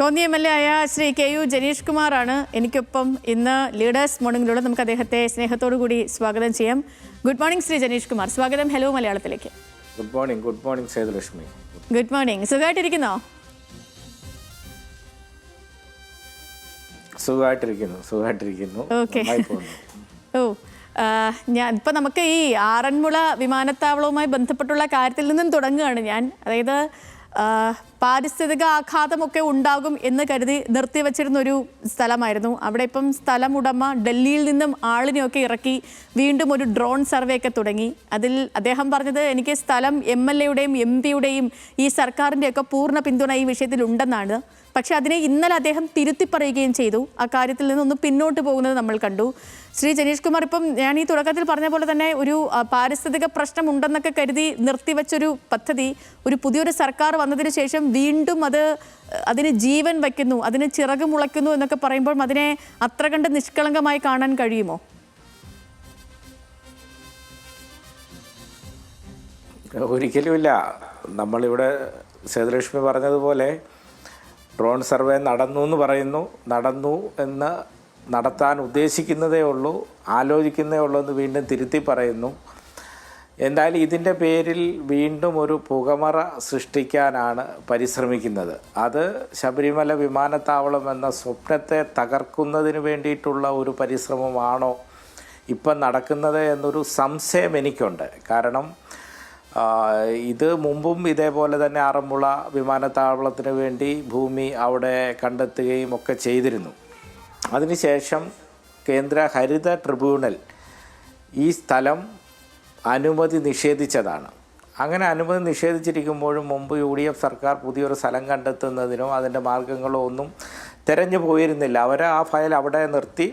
Konni MLA ആയ Shri KU Janeesh കുമാറാണ് എനിക്കൊപ്പം ഇന്ന് ലീഡേഴ്സ് മോർണിംഗിലൂടെ. നമുക്ക് അദ്ദേഹത്തെ സ്നേഹത്തോടു കൂടി സ്വാഗതം ചെയ്യാം. ഗുഡ് മോർണിംഗ് ശ്രീ ജനീഷ് കുമാർ, സ്വാഗതം ഹലോ മലയാളത്തിലേക്ക്. Good morning Sethulakshmi. Good morning. സുഖമായിട്ടിരിക്കുന്നോ? സുഖമായിട്ടിരിക്കുന്നു. ഓക്കെ. ഇപ്പം നമുക്ക് ഈ ആറന്മുള വിമാനത്താവളവുമായി ബന്ധപ്പെട്ടുള്ള കാര്യത്തിൽ നിന്നും തുടങ്ങുകയാണ് ഞാൻ. അതായത് പാരിസ്ഥിതിക ആഘാതമൊക്കെ ഉണ്ടാകും എന്ന് കരുതി നിർത്തിവച്ചിരുന്നൊരു സ്ഥലമായിരുന്നു. അവിടെ ഇപ്പം സ്ഥലം ഉടമ ഡൽഹിയിൽ നിന്നും ആളിനെയൊക്കെ ഇറക്കി വീണ്ടും ഒരു ഡ്രോൺ സർവേ ഒക്കെ തുടങ്ങി. അതിൽ അദ്ദേഹം പറഞ്ഞത് എനിക്ക് സ്ഥലം MLA-യുടെയും MP-യുടെയും ഈ സർക്കാരിൻ്റെയൊക്കെ പൂർണ്ണ പിന്തുണ ഈ വിഷയത്തിൽ ഉണ്ടെന്നാണ്. പക്ഷെ അതിനെ ഇന്നലെ അദ്ദേഹം തിരുത്തി പറയുകയും ചെയ്തു. ആ കാര്യത്തിൽ നിന്നൊന്ന് പിന്നോട്ട് പോകുന്നത് നമ്മൾ കണ്ടു. ശ്രീ ജനീഷ് കുമാർ, ഇപ്പം ഞാൻ ഈ തുടക്കത്തിൽ പറഞ്ഞ പോലെ തന്നെ ഒരു പാരിസ്ഥിതിക പ്രശ്നം ഉണ്ടെന്നൊക്കെ കരുതി നിർത്തിവെച്ചൊരു പദ്ധതി ഒരു പുതിയൊരു സർക്കാർ വന്നതിന് ശേഷം വീണ്ടും അതിന് ജീവൻ വയ്ക്കുന്നു, അതിന് ചിറക് മുളയ്ക്കുന്നു എന്നൊക്കെ പറയുമ്പോൾ അതിനെ അത്ര കണ്ട് നിഷ്കളങ്കമായി കാണാൻ കഴിയുമോ? ഒരിക്കലുമില്ല. നമ്മളിവിടെ സേതുലക്ഷ്മി പറഞ്ഞതുപോലെ ഡ്രോൺ സർവേ നടന്നു എന്ന് പറയുന്നു. നടന്നു എന്ന് നടത്താൻ ഉദ്ദേശിക്കുന്നതേ ഉള്ളൂ, ആലോചിക്കുന്നതേ ഉള്ളൂ എന്ന് വീണ്ടും തിരുത്തി പറയുന്നു. എന്തായാലും ഇതിൻ്റെ പേരിൽ വീണ്ടും ഒരു പുകമറ സൃഷ്ടിക്കാനാണ് പരിശ്രമിക്കുന്നത്. അത് ശബരിമല വിമാനത്താവളം എന്ന സ്വപ്നത്തെ തകർക്കുന്നതിന് വേണ്ടിയിട്ടുള്ള ഒരു പരിശ്രമമാണോ ഇപ്പം നടക്കുന്നത് എന്നൊരു സംശയം എനിക്കുണ്ട്. കാരണം ഇത് മുമ്പും ഇതേപോലെ തന്നെ ആറന്മുള വിമാനത്താവളത്തിന് വേണ്ടി ഭൂമി അവിടെ കണ്ടെത്തുകയും ഒക്കെ ചെയ്തിരുന്നു. അതിനുശേഷം കേന്ദ്ര ഹരിത ട്രിബ്യൂണൽ ഈ സ്ഥലം അനുമതി നിഷേധിച്ചതാണ്. അങ്ങനെ അനുമതി നിഷേധിച്ചിരിക്കുമ്പോഴും മുമ്പ് UDF സർക്കാർ പുതിയൊരു സ്ഥലം കണ്ടെത്തുന്നതിനോ അതിൻ്റെ മാർഗങ്ങളോ ഒന്നും തിരഞ്ഞു പോയിരുന്നില്ല. അവർ ആ ഫയൽ അവിടെ നിർത്തി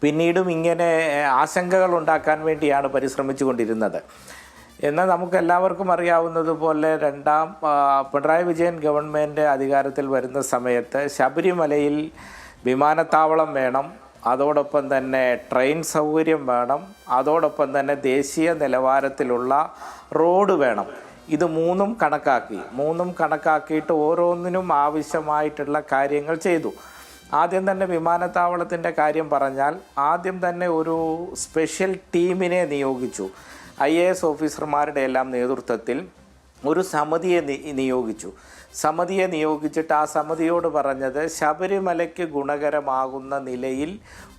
പിന്നീടും ഇങ്ങനെ ആശങ്കകൾ ഉണ്ടാക്കാൻ വേണ്ടിയാണ് പരിശ്രമിച്ചു കൊണ്ടിരുന്നത്. എന്നാൽ നമുക്കെല്ലാവർക്കും അറിയാവുന്നതുപോലെ പിണറായി വിജയൻ ഗവൺമെൻറ് അധികാരത്തിൽ വരുന്ന സമയത്ത് ശബരിമലയിൽ വിമാനത്താവളം വേണം, അതോടൊപ്പം തന്നെ ട്രെയിൻ സൗകര്യം വേണം, അതോടൊപ്പം തന്നെ ദേശീയ നിലവാരത്തിലുള്ള റോഡ് വേണം. ഇത് മൂന്നും കണക്കാക്കിയിട്ട് ഓരോന്നിനും ആവശ്യമായിട്ടുള്ള കാര്യങ്ങൾ ചെയ്തു. ആദ്യം തന്നെ വിമാനത്താവളത്തിൻ്റെ കാര്യം പറഞ്ഞാൽ ആദ്യം തന്നെ ഒരു സ്പെഷ്യൽ ടീമിനെ നിയോഗിച്ചു. IAS ഓഫീസർമാരുടെ എല്ലാം നേതൃത്വത്തിൽ ഒരു സമിതിയെ നിയോഗിച്ചിട്ട് ആ സമിതിയോട് പറഞ്ഞത് ശബരിമലയ്ക്ക് ഗുണകരമാകുന്ന നിലയിൽ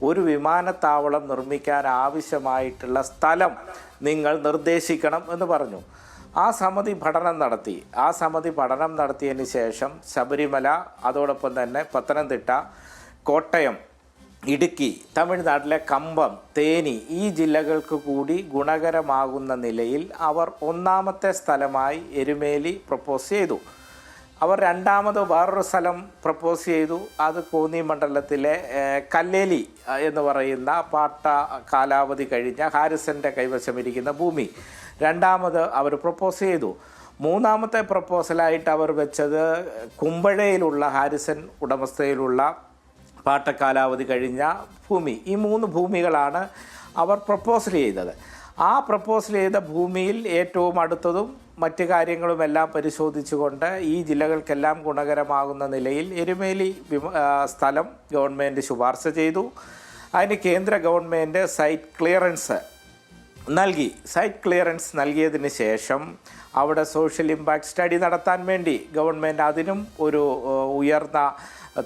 ഒരു വിമാനത്താവളം നിർമ്മിക്കാൻ ആവശ്യമായിട്ടുള്ള സ്ഥലം നിങ്ങൾ നിർദ്ദേശിക്കണം എന്ന് പറഞ്ഞു. ആ സമിതി പഠനം നടത്തിയതിന് ശേഷം ശബരിമല, അതോടൊപ്പം തന്നെ പത്തനംതിട്ട, കോട്ടയം, ഇടുക്കി, തമിഴ്നാട്ടിലെ കമ്പം, തേനി ഈ ജില്ലകൾക്ക് കൂടി ഗുണകരമാകുന്ന നിലയിൽ അവർ ഒന്നാമത്തെ സ്ഥലമായി എരുമേലി പ്രപ്പോസ് ചെയ്തു. അവർ രണ്ടാമത് വേറൊരു സ്ഥലം പ്രപ്പോസ് ചെയ്തു. അത് കോന്നി മണ്ഡലത്തിലെ കല്ലേലി എന്ന് പറയുന്ന പാട്ട കാലാവധി കഴിഞ്ഞ ഹാരിസൻ്റെ കൈവശമിരിക്കുന്ന ഭൂമി രണ്ടാമത് അവർ പ്രപ്പോസ് ചെയ്തു. മൂന്നാമത്തെ പ്രപ്പോസലായിട്ട് അവർ വെച്ചത് കുമ്പഴയിലുള്ള ഹാരിസൺ ഉടമസ്ഥയിലുള്ള പാട്ടക്കാലാവധി കഴിഞ്ഞ ഭൂമി. ഈ 3 ഭൂമികളാണ് അവർ പ്രപ്പോസൽ ചെയ്തത്. ആ പ്രപ്പോസൽ ചെയ്ത ഭൂമിയിൽ ഏറ്റവും അടുത്തതും മറ്റ് കാര്യങ്ങളുമെല്ലാം പരിശോധിച്ചുകൊണ്ട് ഈ ജില്ലകൾക്കെല്ലാം ഗുണകരമാകുന്ന നിലയിൽ എരുമേലി സ്ഥലം ഗവൺമെൻറ് ശുപാർശ ചെയ്തു. അതിന് കേന്ദ്ര ഗവൺമെൻറ് സൈറ്റ് ക്ലിയറൻസ് നൽകിയതിന് ശേഷം അവിടെ സോഷ്യൽ ഇമ്പാക്റ്റ് സ്റ്റഡി നടത്താൻ വേണ്ടി ഗവൺമെൻറ് അതിനും ഒരു ഉയർന്ന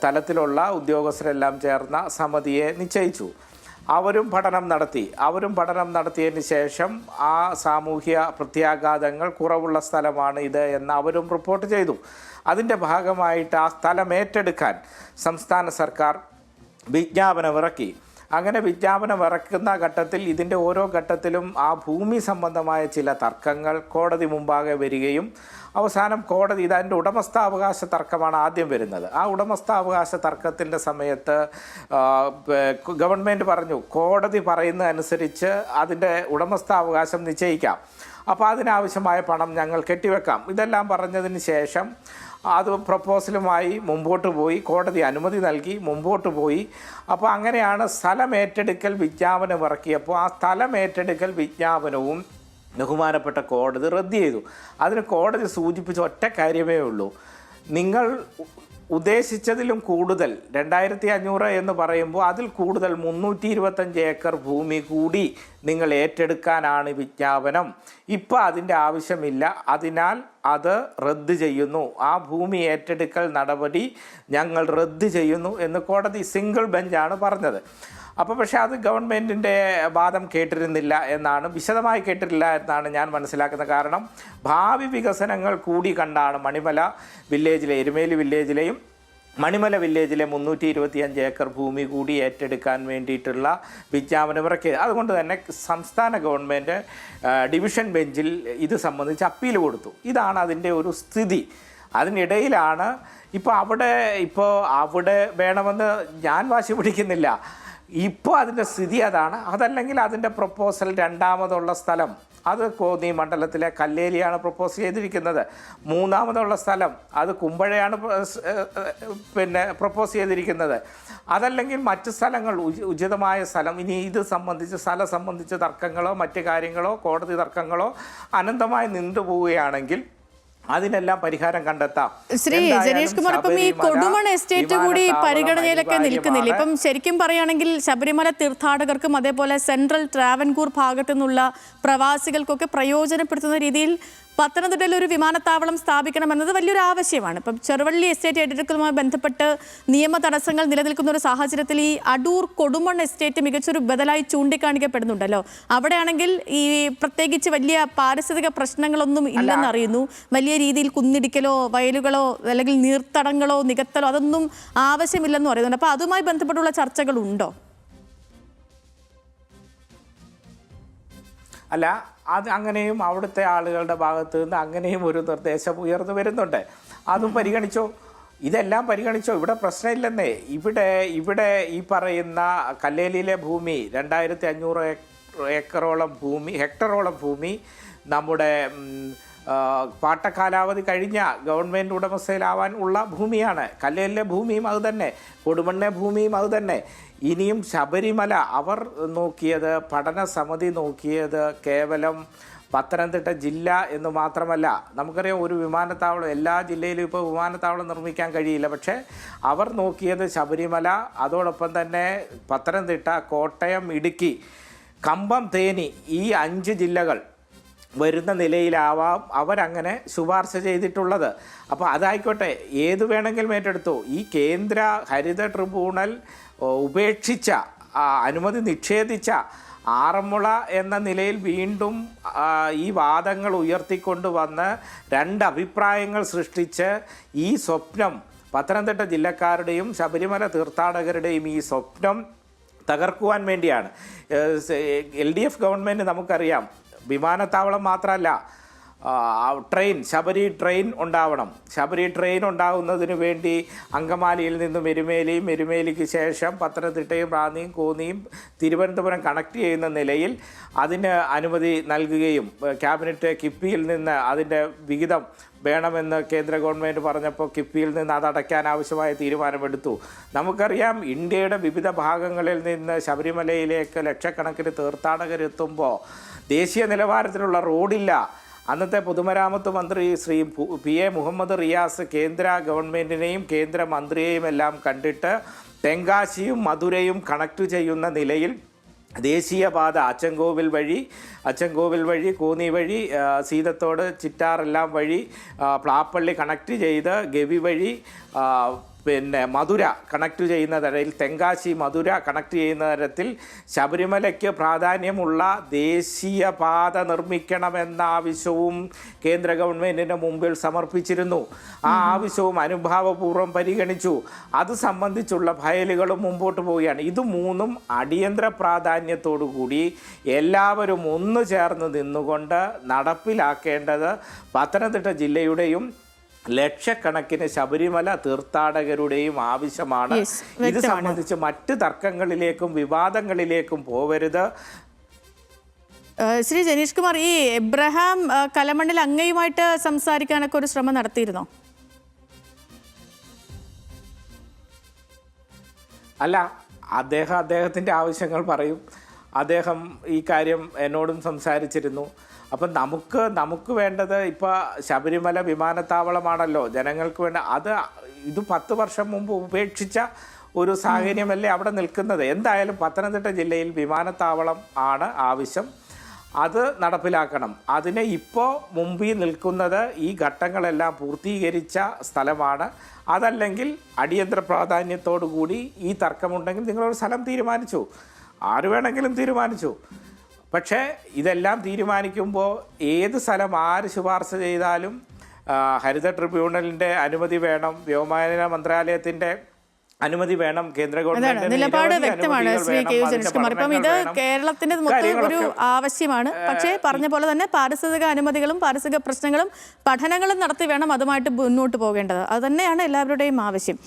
തലത്തിലുള്ള ഉദ്യോഗസ്ഥരെല്ലാം ചേർന്ന സമിതിയെ നിശ്ചയിച്ചു. അവരും പഠനം നടത്തിയതിന് ശേഷം ആ സാമൂഹ്യ പ്രത്യാഘാതങ്ങൾ കുറവുള്ള സ്ഥലമാണ് ഇത് എന്ന് അവരും റിപ്പോർട്ട് ചെയ്തു. അതിൻ്റെ ഭാഗമായിട്ട് ആ സ്ഥലം ഏറ്റെടുക്കാൻ സംസ്ഥാന സർക്കാർ വിജ്ഞാപനമിറക്കി. അങ്ങനെ വിജ്ഞാപനമിറക്കുന്ന ഘട്ടത്തിൽ ഇതിൻ്റെ ഓരോ ഘട്ടത്തിലും ആ ഭൂമി സംബന്ധമായ ചില തർക്കങ്ങൾ കോടതി മുമ്പാകെ വരികയും അവസാനം കോടതി ഇതിൻ്റെ ഉടമസ്ഥാവകാശ തർക്കമാണ് ആദ്യം വരുന്നത്. ആ ഉടമസ്ഥാവകാശ തർക്കത്തിൻ്റെ സമയത്ത് ഗവൺമെൻറ് പറഞ്ഞു കോടതി പറയുന്നതനുസരിച്ച് അതിൻ്റെ ഉടമസ്ഥാവകാശം നിശ്ചയിക്കാം, അപ്പോൾ അതിനാവശ്യമായ പണം ഞങ്ങൾ കെട്ടിവെക്കാം. ഇതെല്ലാം പറഞ്ഞതിന് ശേഷം അത് പ്രപ്പോസലുമായി മുമ്പോട്ട് പോയി, കോടതി അനുമതി നൽകി മുമ്പോട്ട് പോയി. അപ്പോൾ അങ്ങനെയാണ് സ്ഥലമേറ്റെടുക്കൽ വിജ്ഞാപനം ഇറക്കിയപ്പോൾ ആ സ്ഥലമേറ്റെടുക്കൽ വിജ്ഞാപനവും ബഹുമാനപ്പെട്ട കോടതി റദ്ദ് ചെയ്തു. അതിന് കോടതി സൂചിപ്പിച്ച ഒറ്റ കാര്യമേ ഉള്ളൂ, നിങ്ങൾ ഉദ്ദേശിച്ചതിലും കൂടുതൽ 2500 എന്ന് പറയുമ്പോൾ അതിൽ കൂടുതൽ 325 ഏക്കർ ഭൂമി കൂടി നിങ്ങൾ ഏറ്റെടുക്കാനാണ് വിജ്ഞാപനം. ഇപ്പോൾ അതിൻ്റെ ആവശ്യമില്ല, അതിനാൽ അത് റദ്ദ് ചെയ്യുന്നു. ആ ഭൂമി ഏറ്റെടുക്കൽ നടപടി ഞങ്ങൾ റദ്ദ് ചെയ്യുന്നു എന്ന് കോടതി സിംഗിൾ ബെഞ്ചാണ് പറഞ്ഞത്. അപ്പോൾ പക്ഷേ അത് ഗവൺമെൻറ്റിൻ്റെ വാദം കേട്ടിരുന്നില്ല എന്നാണ്, വിശദമായി കേട്ടിട്ടില്ല എന്നാണ് ഞാൻ മനസ്സിലാക്കുന്നത്. കാരണം ഭാവി വികസനങ്ങൾ കൂടി കണ്ടാണ് മണിമല വില്ലേജിലെ, എരുമേലി വില്ലേജിലെയും മണിമല വില്ലേജിലെ 325 ഏക്കർ ഭൂമി കൂടി ഏറ്റെടുക്കാൻ വേണ്ടിയിട്ടുള്ള വിജ്ഞാപനം ഇറക്കിയത്. അതുകൊണ്ട് തന്നെ സംസ്ഥാന ഗവൺമെൻറ് ഡിവിഷൻ ബെഞ്ചിൽ ഇത് സംബന്ധിച്ച് അപ്പീൽ കൊടുത്തു. ഇതാണ് അതിൻ്റെ ഒരു സ്ഥിതി. അതിനിടയിലാണ് ഇപ്പോൾ അവിടെ വേണമെന്ന് ഞാൻ വാശി പിടിക്കുന്നില്ല. ഇപ്പോൾ അതിൻ്റെ സ്ഥിതി അതാണ്. അതല്ലെങ്കിൽ അതിൻ്റെ പ്രപ്പോസൽ രണ്ടാമതുള്ള സ്ഥലം അത് കോന്നി മണ്ഡലത്തിലെ കല്ലേലിയാണ് പ്രപ്പോസ് ചെയ്തിരിക്കുന്നത്. മൂന്നാമതുള്ള സ്ഥലം അത് കുമ്പഴയാണ് പ്രപ്പോസ് ചെയ്തിരിക്കുന്നത്. അതല്ലെങ്കിൽ മറ്റ് സ്ഥലങ്ങൾ, ഉചിതമായ സ്ഥലം. ഇനി ഇത് സംബന്ധിച്ച് സ്ഥലം സംബന്ധിച്ച് തർക്കങ്ങളോ മറ്റ് കാര്യങ്ങളോ കോടതി തർക്കങ്ങളോ അനന്തമായി നീണ്ടുപോവുകയാണെങ്കിൽ അതിനെല്ലാം പരിഹാരം കണ്ടെത്താം. ശ്രീ ജനീഷ് കുമാർ, ഇപ്പം ഈ കൊടുമൺ എസ്റ്റേറ്റ് കൂടി പരിഗണനയിലൊക്കെ നിൽക്കുന്നില്ല. ഇപ്പം ശരിക്കും പറയുകയാണെങ്കിൽ ശബരിമല തീർത്ഥാടകർക്കും അതേപോലെ സെൻട്രൽ ട്രാവൻകൂർ ഭാഗത്തു നിന്നുള്ള പ്രവാസികൾക്കൊക്കെ പ്രയോജനപ്പെടുത്തുന്ന രീതിയിൽ പത്തനംതിട്ടയിൽ ഒരു വിമാനത്താവളം സ്ഥാപിക്കണമെന്നത് വലിയൊരു ആവശ്യമാണ്. ഇപ്പം ചെറുവള്ളി എസ്റ്റേറ്റ് ഏറ്റെടുക്കലുമായി ബന്ധപ്പെട്ട് നിയമ തടസ്സങ്ങൾ നിലനിൽക്കുന്ന ഒരു സാഹചര്യത്തിൽ ഈ അടൂർ കൊടുമൺ എസ്റ്റേറ്റ് മികച്ചൊരു ബദലായി ചൂണ്ടിക്കാണിക്കപ്പെടുന്നുണ്ടല്ലോ. അവിടെയാണെങ്കിൽ ഈ പ്രത്യേകിച്ച് വലിയ പാരിസ്ഥിതിക പ്രശ്നങ്ങളൊന്നും ഇല്ലെന്നറിയുന്നു. വലിയ രീതിയിൽ കുന്നിടിക്കലോ വയലുകളോ അല്ലെങ്കിൽ നീർത്തടങ്ങളോ നികത്തലോ അതൊന്നും ആവശ്യമില്ലെന്ന് പറയുന്നുണ്ട്. അപ്പോൾ അതുമായി ബന്ധപ്പെട്ടുള്ള ചർച്ചകളുണ്ടോ? അല്ല, അത് അങ്ങനെയും അവിടുത്തെ ആളുകളുടെ ഭാഗത്ത് നിന്ന് അങ്ങനെയും ഒരു നിർദ്ദേശം ഉയർന്നു വരുന്നുണ്ട്. അതും പരിഗണിച്ചോ, ഇതെല്ലാം പരിഗണിച്ചോ. ഇവിടെ പ്രശ്നമില്ലെന്നേ. ഇവിടെ ഈ പറയുന്ന കല്ലേലിയിലെ ഭൂമി 2500 ഏക്കറോളം ഭൂമി, ഹെക്ടറോളം ഭൂമി നമ്മുടെ പാട്ടക്കാലാവധി കഴിഞ്ഞ ഗവൺമെൻറ് ഉടമസ്ഥയിലാവാൻ ഉള്ള ഭൂമിയാണ്. കല്ലേലിലെ ഭൂമിയും അതുതന്നെ, കൊടുമണ്ണെ ഭൂമിയും അതുതന്നെ. ഇനിയും ശബരിമല അവർ നോക്കിയത്, പഠന സമിതി നോക്കിയത് കേവലം പത്തനംതിട്ട ജില്ല എന്ന് മാത്രമല്ല. നമുക്കറിയാം ഒരു വിമാനത്താവളം എല്ലാ ജില്ലയിലും ഇപ്പോൾ വിമാനത്താവളം നിർമ്മിക്കാൻ കഴിയില്ല. പക്ഷേ അവർ നോക്കിയത് ശബരിമല, അതോടൊപ്പം തന്നെ പത്തനംതിട്ട, കോട്ടയം, ഇടുക്കി, കമ്പം, തേനി ഈ 5 ജില്ലകൾ വരുന്ന നിലയിലാവാം അവരങ്ങനെ ശുപാർശ ചെയ്തിട്ടുള്ളത്. അപ്പോൾ അതായിക്കോട്ടെ, ഏത് വേണമെങ്കിലും ഏറ്റെടുത്തു. ഈ കേന്ദ്ര ഹരിത ട്രിബ്യൂണൽ ഉപേക്ഷിച്ച, അനുമതി നിഷേധിച്ച ആറന്മുള എന്ന നിലയിൽ വീണ്ടും ഈ വാദങ്ങൾ ഉയർത്തിക്കൊണ്ട് വന്ന് 2 അഭിപ്രായങ്ങൾ സൃഷ്ടിച്ച് ഈ സ്വപ്നം, പത്തനംതിട്ട ജില്ലക്കാരുടെയും ശബരിമല തീർത്ഥാടകരുടെയും ഈ സ്വപ്നം തകർക്കുവാൻ വേണ്ടിയാണ്. LDF ഗവൺമെൻറ് നമുക്കറിയാം വിമാനത്താവളം മാത്രമല്ല, ട്രെയിൻ, ശബരി ട്രെയിൻ ഉണ്ടാവണം. ശബരി ട്രെയിൻ ഉണ്ടാകുന്നതിന് വേണ്ടി അങ്കമാലിയിൽ നിന്നും എരുമേലിയും, എരുമേലിക്ക് ശേഷം പത്തനംതിട്ടയും റാന്നിയും കോന്നിയും തിരുവനന്തപുരം കണക്ട് ചെയ്യുന്ന നിലയിൽ അതിന് അനുമതി നൽകുകയും ക്യാബിനറ്റ് കിഫ്ബിയിൽ നിന്ന് അതിൻ്റെ വിഹിതം വേണമെന്ന് കേന്ദ്ര ഗവൺമെൻറ് പറഞ്ഞപ്പോൾ കിഫ്ബിയിൽ നിന്ന് അതടയ്ക്കാൻ ആവശ്യമായ തീരുമാനമെടുത്തു. നമുക്കറിയാം ഇന്ത്യയുടെ വിവിധ ഭാഗങ്ങളിൽ നിന്ന് ശബരിമലയിലേക്ക് ലക്ഷക്കണക്കിന് തീർത്ഥാടകരെത്തുമ്പോൾ ദേശീയ നിലവാരത്തിലുള്ള റോഡില്ല. അന്നത്തെ പൊതുമരാമത്ത് മന്ത്രി ശ്രീ PA മുഹമ്മദ് റിയാസ് കേന്ദ്ര ഗവൺമെൻറ്റിനെയും കേന്ദ്രമന്ത്രിയെയും എല്ലാം കണ്ടിട്ട് തെങ്കാശിയും മധുരയും കണക്ട് ചെയ്യുന്ന നിലയിൽ ദേശീയപാത അച്ചൻകോവിൽ വഴി കോന്നി വഴി സീതത്തോട് ചിറ്റാറെല്ലാം വഴി പ്ലാപ്പള്ളി കണക്ട് ചെയ്ത് ഗവി വഴി മധുര കണക്ട് ചെയ്യുന്ന തരത്തിൽ, തെങ്കാശി മധുര കണക്ട് ചെയ്യുന്ന തരത്തിൽ ശബരിമലയ്ക്ക് പ്രാധാന്യമുള്ള ദേശീയപാത നിർമ്മിക്കണമെന്ന ആവശ്യവും കേന്ദ്ര ഗവൺമെൻറ്റിൻ്റെ മുമ്പിൽ സമർപ്പിച്ചിരുന്നു. ആ ആവശ്യവും അനുഭാവപൂർവ്വം പരിഗണിച്ചു. അത് സംബന്ധിച്ചുള്ള ഫയലുകളും മുമ്പോട്ട് പോവുകയാണ്. ഇത് മൂന്നും അടിയന്തര പ്രാധാന്യത്തോടു കൂടി എല്ലാവരും ഒന്നു ചേർന്ന് നിന്നുകൊണ്ട് നടപ്പിലാക്കേണ്ടത് പത്തനംതിട്ട ജില്ലയുടെയും ലക്ഷക്കണക്കിന് ശബരിമല തീർത്ഥാടകരുടെയും ആവശ്യമാണ്. ഇത് സംബന്ധിച്ച് മറ്റ് തർക്കങ്ങളിലേക്കും വിവാദങ്ങളിലേക്കും പോവരുത്. ശ്രീ ജനീഷ് കുമാർ, ഈ എബ്രഹാം കലമണ്ണിൽ അങ്ങയുമായിട്ട് സംസാരിക്കാനൊക്കെ ഒരു ശ്രമം നടത്തിയിരുന്നോ? അല്ല, അദ്ദേഹത്തിൻ്റെ ആവശ്യങ്ങൾ പറയും. അദ്ദേഹം ഈ കാര്യം എന്നോടും സംസാരിച്ചിരുന്നു. അപ്പം നമുക്ക് വേണ്ടത് ഇപ്പോൾ ശബരിമല വിമാനത്താവളമാണല്ലോ ജനങ്ങൾക്ക് വേണ്ട. ഇത് 10 വർഷം മുമ്പ് ഉപേക്ഷിച്ച ഒരു സാഹചര്യമല്ലേ അവിടെ നിൽക്കുന്നത്. എന്തായാലും പത്തനംതിട്ട ജില്ലയിൽ വിമാനത്താവളം ആണ് ആവശ്യം. അത് നടപ്പിലാക്കണം. അതിനെ ഇപ്പോൾ മുമ്പിൽ നിൽക്കുന്നത് ഈ ഘട്ടങ്ങളെല്ലാം പൂർത്തീകരിച്ച സ്ഥലമാണ്. അതല്ലെങ്കിൽ അടിയന്തര പ്രാധാന്യത്തോടു കൂടി ഈ തർക്കമുണ്ടെങ്കിൽ നിങ്ങളൊരു സ്ഥലം തീരുമാനിച്ചു, ആര് വേണമെങ്കിലും തീരുമാനിച്ചു. പക്ഷേ ഇതെല്ലാം തീരുമാനിക്കുമ്പോൾ ഏത് സ്ഥലം ആര് ശുപാർശ ചെയ്താലും ഹരിത ട്രിബ്യൂണലിൻ്റെ അനുമതി വേണം, വ്യോമയാന മന്ത്രാലയത്തിൻ്റെ അനുമതി വേണം, കേന്ദ്ര ഗവൺമെന്റ് നിലപാട് വ്യക്തമാണ് ശ്രീ കെ യു ജനീഷ് കുമാർ. ഇപ്പം ഇത് കേരളത്തിന്റെ മൊത്തം ഒരു ആവശ്യമാണ്. പക്ഷേ പറഞ്ഞ പോലെ തന്നെ പാരിസ്ഥിതിക അനുമതികളും പാരിസ്ഥിതിക പ്രശ്നങ്ങളും പഠനങ്ങളും നടത്തി വേണം അതുമായിട്ട് മുന്നോട്ട് പോകേണ്ടത്. അത് തന്നെയാണ് എല്ലാവരുടെയും ആവശ്യം.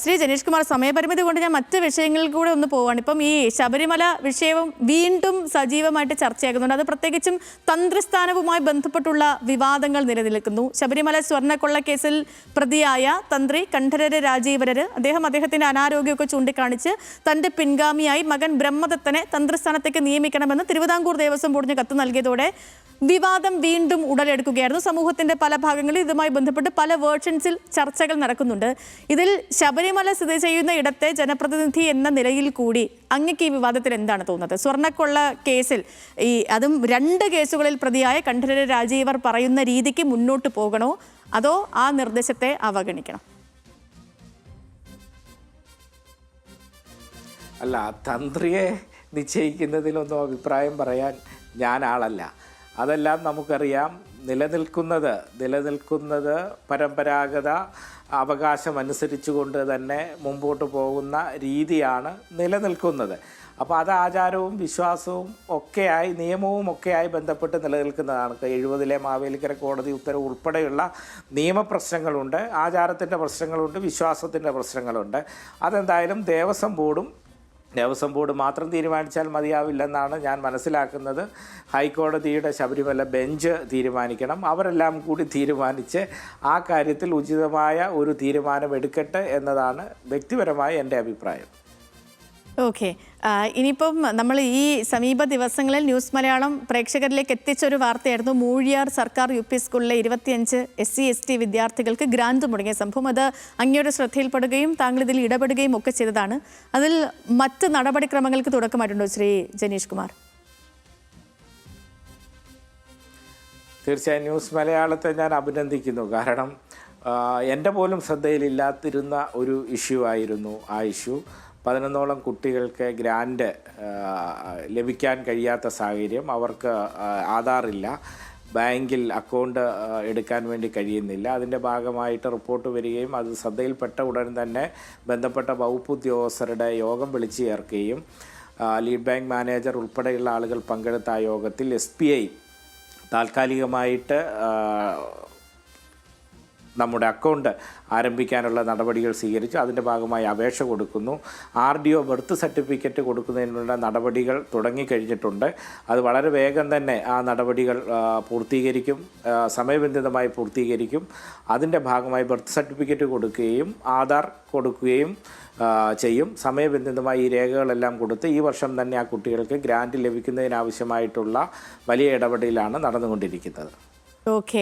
ശ്രീ ജനീഷ് കുമാർ, സമയപരിമിതി കൊണ്ട് ഞാൻ മറ്റ് വിഷയങ്ങളിൽ കൂടെ ഒന്ന് പോവാണ്. ഇപ്പം ഈ ശബരിമല വിഷയവും വീണ്ടും സജീവമായിട്ട് ചർച്ചയാകുന്നുണ്ട്. അത് പ്രത്യേകിച്ചും തന്ത്രിസ്ഥാനവുമായി ബന്ധപ്പെട്ടുള്ള വിവാദങ്ങൾ നിലനിൽക്കുന്നു. ശബരിമല സ്വർണ്ണക്കൊള്ള കേസിൽ പ്രതിയായ തന്ത്രി കണ്ഠരര് രാജീവരര് അദ്ദേഹത്തിന്റെ അനാരോഗ്യമൊക്കെ ചൂണ്ടിക്കാണിച്ച് തന്റെ പിൻഗാമിയായി മകൻ ബ്രഹ്മദത്തനെ തന്ത്രിസ്ഥാനത്തേക്ക് നിയമിക്കണമെന്ന് തിരുവിതാംകൂർ ദേവസ്വം ബോർഡിന് കത്ത് നൽകിയതോടെ വിവാദം വീണ്ടും ഉടലെടുക്കുകയായിരുന്നു. സമൂഹത്തിന്റെ പല ഭാഗങ്ങളിൽ ഇതുമായി ബന്ധപ്പെട്ട് പല വേർഷൻസിൽ ചർച്ചകൾ നടക്കുന്നുണ്ട്. ഇതിൽ ശബരിമല സ്ഥിതി ചെയ്യുന്ന ഇടത്തെ ജനപ്രതിനിധി എന്ന നിലയിൽ കൂടി അങ്ങക്ക് ഈ വിവാദത്തിൽ എന്താണ് തോന്നുന്നത്? സ്വർണ്ണക്കൊള്ള കേസിൽ അതും 2 കേസുകളിൽ പ്രതിയായ കണ്ഠരര് രാജീവർ പറയുന്ന രീതിക്ക് മുന്നോട്ട് പോകണോ അതോ ആ നിർദ്ദേശത്തെ അവഗണിക്കണം? അല്ല, തന്ത്രിയെ നിശ്ചയിക്കുന്നതിലൊന്നും അഭിപ്രായം പറയാൻ ഞാൻ ആളല്ല. അതെല്ലാം നമുക്കറിയാം. നിലനിൽക്കുന്നത് പരമ്പരാഗത അവകാശം അനുസരിച്ചുകൊണ്ട് തന്നെ മുമ്പോട്ട് പോകുന്ന രീതിയാണ് നിലനിൽക്കുന്നത്. അപ്പോൾ അത് ആചാരവും വിശ്വാസവും ഒക്കെയായി നിയമവും ഒക്കെയായി ബന്ധപ്പെട്ട് നിലനിൽക്കുന്നതാണ്. 70-ലെ മാവേലിക്കര കോടതി ഉത്തരവ് ഉൾപ്പെടെയുള്ള നിയമപ്രശ്നങ്ങളുണ്ട്, ആചാരത്തിൻ്റെ പ്രശ്നങ്ങളുണ്ട്, വിശ്വാസത്തിൻ്റെ പ്രശ്നങ്ങളുണ്ട്. അതെന്തായാലും ദേവസ്വം ബോർഡ് മാത്രം തീരുമാനിച്ചാൽ മതിയാവില്ലെന്നാണ് ഞാൻ മനസ്സിലാക്കുന്നത്. ഹൈക്കോടതിയുടെ ശബരിമല ബെഞ്ച് തീരുമാനിക്കണം. അവരെല്ലാം കൂടി തീരുമാനിച്ച് ആ കാര്യത്തിൽ ഉചിതമായ ഒരു തീരുമാനം എടുക്കട്ടെ എന്നതാണ് വ്യക്തിപരമായ എൻ്റെ അഭിപ്രായം. ഓക്കെ, ഇനിയിപ്പം നമ്മൾ ഈ സമീപ ദിവസങ്ങളിൽ ന്യൂസ് മലയാളം പ്രേക്ഷകരിലേക്ക് എത്തിച്ചൊരു വാർത്തയായിരുന്നു മൂഴിയാർ സർക്കാർ UP സ്കൂളിലെ 25 SC/ST വിദ്യാർത്ഥികൾക്ക് ഗ്രാന്റ് മുടങ്ങിയ സംഭവം. അത് അങ്ങയുടെ ശ്രദ്ധയിൽപ്പെടുകയും താങ്കൾ ഇതിൽ ഇടപെടുകയും ഒക്കെ ചെയ്തതാണ്. അതിൽ മറ്റ് നടപടിക്രമങ്ങൾക്ക് തുടക്കമായിട്ടുണ്ടോ ശ്രീ ജനീഷ് കുമാർ? തീർച്ചയായും ന്യൂസ് മലയാളത്തെ ഞാൻ അഭിനന്ദിക്കുന്നു. കാരണം എൻ്റെ പോലും ശ്രദ്ധയിലില്ലാതിരുന്ന ഒരു ഇഷ്യൂ ആയിരുന്നു ആ ഇഷ്യൂ. 11ഓളം കുട്ടികൾക്ക് ഗ്രാൻഡ് ലഭിക്കാൻ കഴിയാത്ത സാഹചര്യം. അവർക്ക് ആധാറില്ല, ബാങ്കിൽ അക്കൗണ്ട് എടുക്കാൻ വേണ്ടി കഴിയുന്നില്ല. അതിൻ്റെ ഭാഗമായിട്ട് റിപ്പോർട്ട് വരികയും അത് ശ്രദ്ധയിൽപ്പെട്ട ഉടൻ തന്നെ ബന്ധപ്പെട്ട വകുപ്പ് ഉദ്യോഗസ്ഥരുടെ യോഗം വിളിച്ചു ചേർക്കുകയും ലീഡ് ബാങ്ക് മാനേജർ ഉൾപ്പെടെയുള്ള ആളുകൾ പങ്കെടുത്ത ആ യോഗത്തിൽ SBI താൽക്കാലികമായിട്ട് നമ്മുടെ അക്കൗണ്ട് ആരംഭിക്കാനുള്ള നടപടികൾ സ്വീകരിച്ചു. അതിൻ്റെ ഭാഗമായി അപേക്ഷ കൊടുക്കുന്നു. RDO ബർത്ത് സർട്ടിഫിക്കറ്റ് കൊടുക്കുന്നതിനുള്ള നടപടികൾ തുടങ്ങിക്കഴിഞ്ഞിട്ടുണ്ട്. അത് വളരെ വേഗം തന്നെ ആ നടപടികൾ പൂർത്തീകരിക്കും, സമയബന്ധിതമായി പൂർത്തീകരിക്കും. അതിൻ്റെ ഭാഗമായി ബർത്ത് സർട്ടിഫിക്കറ്റ് കൊടുക്കുകയും ആധാർ കൊടുക്കുകയും ചെയ്യും. സമയബന്ധിതമായി ഈ രേഖകളെല്ലാം കൊടുത്ത് ഈ വർഷം തന്നെ ആ കുട്ടികൾക്ക് ഗ്രാൻറ്റ് ലഭിക്കുന്നതിനാവശ്യമായിട്ടുള്ള വലിയ ഇടപെടലാണ് നടന്നുകൊണ്ടിരിക്കുന്നത്. ഓക്കെ,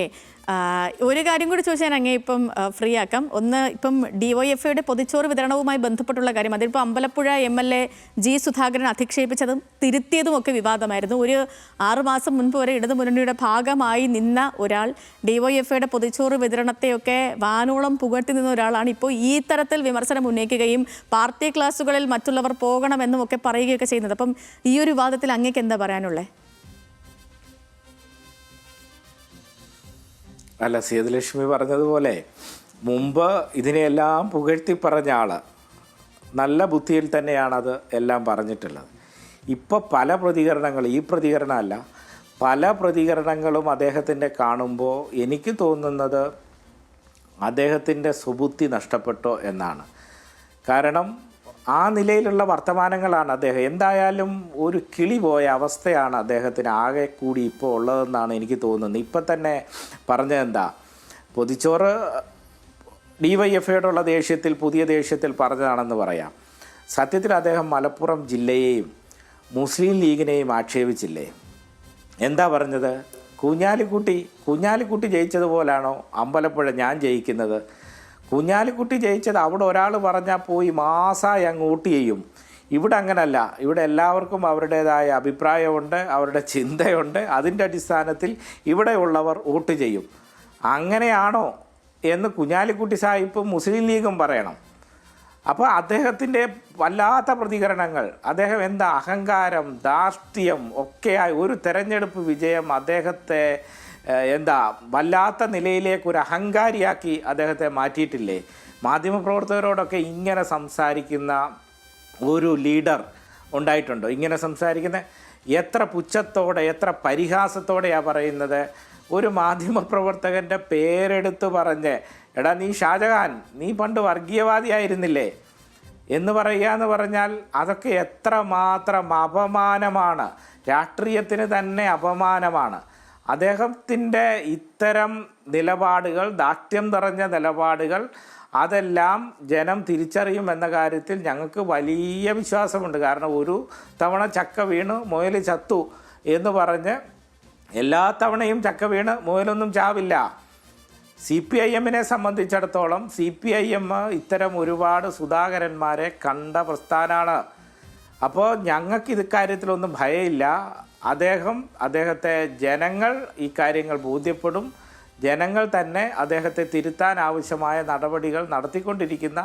ഒരു കാര്യം കൂടി ചോദിച്ചാൽ അങ്ങേ ഇപ്പം ഫ്രീ ആക്കാം. ഒന്ന്, ഇപ്പം DYFIയുടെ പൊതിച്ചോറ് വിതരണവുമായി ബന്ധപ്പെട്ടുള്ള കാര്യം, അതിലിപ്പോൾ അമ്പലപ്പുഴ MLA G സുധാകരൻ അധിക്ഷേപിച്ചതും തിരുത്തിയതും ഒക്കെ വിവാദമായിരുന്നു. ഒരു 6 മാസം മുൻപ് വരെ ഇടതുമുന്നണിയുടെ ഭാഗമായി നിന്ന ഒരാൾ DYFIയുടെ പൊതിച്ചോറ് വിതരണത്തെയൊക്കെ വാനോളം പുകഴ്ത്തി നിന്ന ഒരാളാണ് ഇപ്പോൾ ഈ തരത്തിൽ വിമർശനം ഉന്നയിക്കുകയും പാർട്ടി ക്ലാസുകളിൽ മറ്റുള്ളവർ പോകണമെന്നും ഒക്കെ പറയുകയൊക്കെ ചെയ്യുന്നത്. അപ്പം ഈ ഒരു വിവാദത്തിൽ അങ്ങേക്ക് എന്താ പറയാനുള്ളത്? അല്ല, സേതുലക്ഷ്മി പറഞ്ഞതുപോലെ മുമ്പ് ഇതിനെല്ലാം പുകഴ്ത്തി പറഞ്ഞ ആൾ നല്ല ബുദ്ധിയിൽ തന്നെയാണത് എല്ലാം പറഞ്ഞിട്ടുള്ളത്. ഇപ്പോൾ പല പ്രതികരണങ്ങൾ, ഈ പ്രതികരണമല്ല, പല പ്രതികരണങ്ങളും അദ്ദേഹത്തിൻ്റെ കാണുമ്പോൾ എനിക്ക് തോന്നുന്നത് അദ്ദേഹത്തിൻ്റെ സുബുദ്ധി നഷ്ടപ്പെട്ടോ എന്നാണ്. കാരണം ആ നിലയിലുള്ള വർത്തമാനങ്ങളാണ് അദ്ദേഹം. എന്തായാലും ഒരു കിളി പോയ അവസ്ഥയാണ് അദ്ദേഹത്തിന് ആകെ കൂടി ഇപ്പോൾ ഉള്ളതെന്നാണ് എനിക്ക് തോന്നുന്നത്. ഇപ്പം തന്നെ പറഞ്ഞതെന്താ, പൊതിച്ചോറ് DYFIയോടുള്ള ദേഷ്യത്തിൽ, പുതിയ ദേഷ്യത്തിൽ പറഞ്ഞതാണെന്ന് പറയാം. സത്യത്തിൽ അദ്ദേഹം മലപ്പുറം ജില്ലയെയും മുസ്ലിം ലീഗിനെയും ആക്ഷേപിച്ചില്ലേ? എന്താ പറഞ്ഞത്? കുഞ്ഞാലിക്കുട്ടി ജയിച്ചതുപോലാണോ അമ്പലപ്പുഴ ഞാൻ ജയിക്കുന്നത്? കുഞ്ഞാലിക്കുട്ടി ജയിച്ചത് അവിടെ ഒരാൾ പറഞ്ഞാൽ പോയി മാസമായി അങ്ങ് വോട്ട് ചെയ്യും. ഇവിടെ അങ്ങനല്ല. ഇവിടെ എല്ലാവർക്കും അവരുടേതായ അഭിപ്രായമുണ്ട്, അവരുടെ ചിന്തയുണ്ട്. അതിൻ്റെ അടിസ്ഥാനത്തിൽ ഇവിടെയുള്ളവർ വോട്ട് ചെയ്യും. അങ്ങനെയാണോ എന്ന് കുഞ്ഞാലിക്കുട്ടി സാഹിബും മുസ്ലിം ലീഗും പറയണം. അപ്പോൾ അദ്ദേഹത്തിൻ്റെ വല്ലാത്ത പ്രതികരണങ്ങൾ, അദ്ദേഹം എന്താ അഹങ്കാരം, ധാർഷ്ട്യം ഒക്കെയായി ഒരു തെരഞ്ഞെടുപ്പ് വിജയം അദ്ദേഹത്തെ എന്താ വല്ലാത്ത നിലയിലേക്ക് ഒരു അഹങ്കാരിയാക്കി അദ്ദേഹത്തെ മാറ്റിയിട്ടില്ലേ? മാധ്യമപ്രവർത്തകരോടൊക്കെ ഇങ്ങനെ സംസാരിക്കുന്ന ഒരു ലീഡർ ഉണ്ടായിട്ടുണ്ടോ? ഇങ്ങനെ സംസാരിക്കുന്ന എത്ര പുച്ഛത്തോടെ എത്ര പരിഹാസത്തോടെയാണ് പറയുന്നത്. ഒരു മാധ്യമപ്രവർത്തകൻ്റെ പേരെടുത്ത് പറഞ്ഞ് എടാ നീ ഷാജഹാൻ, നീ പണ്ട് വർഗീയവാദിയായിരുന്നില്ലേ എന്ന് പറയുക പറഞ്ഞാൽ അതൊക്കെ എത്രമാത്രം അപമാനമാണ്. രാഷ്ട്രീയത്തിന് തന്നെ അപമാനമാണ്. അദ്ദേഹത്തിൻ്റെ ഇത്തരം നിലപാടുകൾ, ദാഷ്ട്യം നിറഞ്ഞ നിലപാടുകൾ, അതെല്ലാം ജനം തിരിച്ചറിയുമെന്ന കാര്യത്തിൽ ഞങ്ങൾക്ക് വലിയ വിശ്വാസമുണ്ട്. കാരണം ഒരു തവണ ചക്ക വീണ് മുയൽ ചത്തു എന്ന് പറഞ്ഞ് എല്ലാ തവണയും ചക്ക വീണ് മുയലൊന്നും ചാവില്ല. CPIM-നെ സംബന്ധിച്ചിടത്തോളം CPIM ഇത്തരം ഒരുപാട് സുധാകരന്മാരെ കണ്ട പ്രസ്ഥാനമാണ്. അപ്പോൾ ഞങ്ങൾക്ക് ഇത് കാര്യത്തിലൊന്നും ഭയമില്ല. അദ്ദേഹത്തെ ജനങ്ങൾ ഈ കാര്യങ്ങൾ ബോധ്യപ്പെടും. ജനങ്ങൾ തന്നെ അദ്ദേഹത്തെ തിരുത്താൻ ആവശ്യമായ നടപടികൾ നടത്തിക്കൊണ്ടിരിക്കുന്ന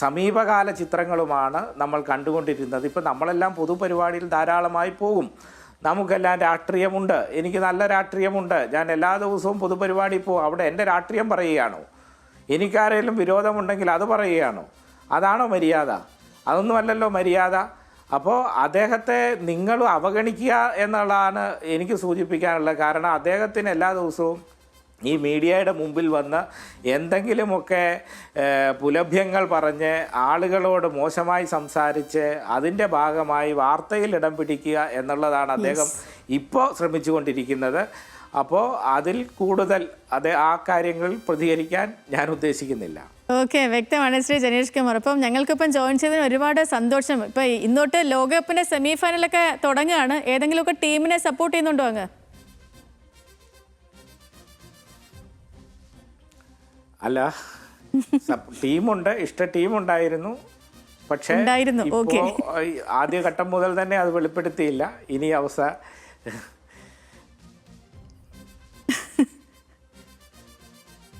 സമീപകാല ചിത്രങ്ങളുമാണ് നമ്മൾ കണ്ടുകൊണ്ടിരുന്നത്. ഇപ്പം നമ്മളെല്ലാം പൊതുപരിപാടിയിൽ ധാരാളമായി പോകും. നമുക്കെല്ലാം രാഷ്ട്രീയമുണ്ട്. എനിക്ക് നല്ല രാഷ്ട്രീയമുണ്ട്. ഞാൻ എല്ലാ ദിവസവും പൊതുപരിപാടി പോകും. അവിടെ എൻ്റെ രാഷ്ട്രീയം പറയുകയാണോ? എനിക്കാരെങ്കിലും വിരോധമുണ്ടെങ്കിൽ അത് പറയുകയാണോ? അതാണോ മര്യാദ? അതൊന്നുമല്ലല്ലോ മര്യാദ. അപ്പോൾ അദ്ദേഹത്തെ നിങ്ങൾ അവഗണിക്കുക എന്നുള്ളതാണ് എനിക്ക് സൂചിപ്പിക്കാനുള്ളത്. കാരണം അദ്ദേഹത്തിന് എല്ലാ ദിവസവും ഈ മീഡിയയുടെ മുമ്പിൽ വന്ന് എന്തെങ്കിലുമൊക്കെ പുലഭ്യങ്ങൾ പറഞ്ഞ് ആളുകളോട് മോശമായി സംസാരിച്ച് അതിൻ്റെ ഭാഗമായി വാർത്തയിൽ ഇടം പിടിക്കുക എന്നുള്ളതാണ് അദ്ദേഹം ഇപ്പോൾ ശ്രമിച്ചുകൊണ്ടിരിക്കുന്നത്. അപ്പോൾ അതിൽ കൂടുതൽ ആ കാര്യങ്ങളിൽ പ്രതികരിക്കാൻ ഞാൻ ഉദ്ദേശിക്കുന്നില്ല. ഓക്കെ, വ്യക്തമാണ് ശ്രീ ജനീഷ് കുമാർ. അപ്പം ഞങ്ങൾക്കിപ്പം ജോയിൻ ചെയ്തതിന് ഒരുപാട് സന്തോഷം. ഇപ്പം ഇന്നോട്ട് ലോകകപ്പിൻ്റെ സെമി ഫൈനലൊക്കെ തുടങ്ങുകയാണ്. ഏതെങ്കിലുമൊക്കെ ടീമിനെ സപ്പോർട്ട് ചെയ്യുന്നുണ്ടോ അങ്ങ്? അല്ല, ടീമുണ്ട്, ഇഷ്ട ടീമുണ്ടായിരുന്നു. പക്ഷേ ഇപ്പോൾ ആദ്യഘട്ടം മുതൽ തന്നെ അത് വെളിപ്പെടുത്തിയില്ല. ഇനി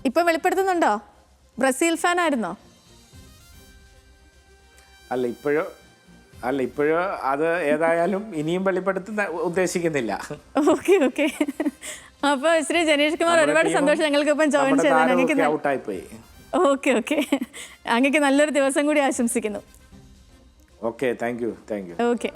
ഇപ്പൊ വെളിപ്പെടുത്തുന്നുണ്ടോ? ബ്രസീൽ ഫാൻ ആയിരുന്നോ? അല്ല, ഇപ്പോഴോ അത് ഏതായാലും ഇനിയും വെളിപ്പെടുത്തുന്ന ഉദ്ദേശിക്കുന്നില്ല. Okay okay. അപ്പോൾ ശ്രീ ജനീഷ് കുമാർ, ഒരുപാട് സന്തോഷം ഞങ്ങൾക്കിപ്പം ജോയിൻ ചെയ്തത്. ഔട്ടായിപ്പോയി. Okay okay. അങ്ങക്ക് നല്ലൊരു ദിവസം കൂടി ആശംസിക്കുന്നു. Okay, thank you. ഓക്കെ.